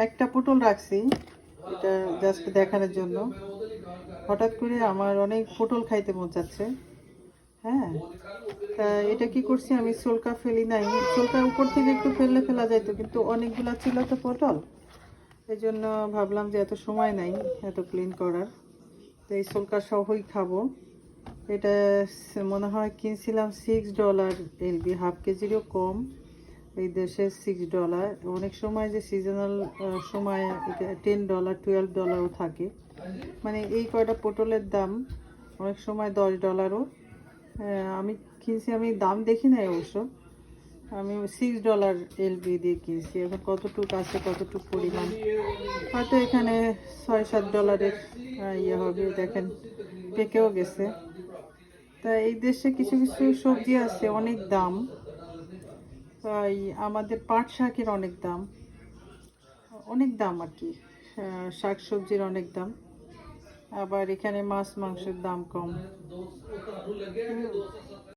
একটা পটল রাখছি, এটা জাস্ট দেখানোর জন্য। হঠাৎ করে আমার অনেক পটল খাইতে মন চাচ্ছে। হ্যাঁ, তা এটা কি করছি, আমি ছোলকা ফেলি নাই। ছোলকা উপর থেকে একটু ফেললে ফেলা যাইতো, কিন্তু অনেকগুলা ছিল তো পটল, এই জন্য ভাবলাম যে এত সময় নাই এত ক্লিন করার, তো এই ছোলকা সহই খাবো। এটা মনে হয় কিনছিলাম $6 এলবি, হাফ কেজিরও কম। এই দেশে $6। অনেক সময় যে সিজনাল সময় এটা $10 $12ও থাকে। মানে এই কয়টা পটলের দাম অনেক সময় $10ও। আমি কিনছি, আমি দাম দেখি নাই অবশ্য, আমি $6 এলবি দিয়ে কিনছি। এখন কতটুকু আছে, কতটুকু পরিমাণ, হয়তো এখানে $6-7 ইয়ে হবে। দেখেন পেকেও গেছে। তা এই দেশে কিছু কিছু সবজি আছে অনেক দাম, তাই আমাদের পাট শাকের অনেক দাম, অনেক দাম আর কি। শাক সবজির অনেক দাম। আবার এখানে মাছ মাংসের দাম কম।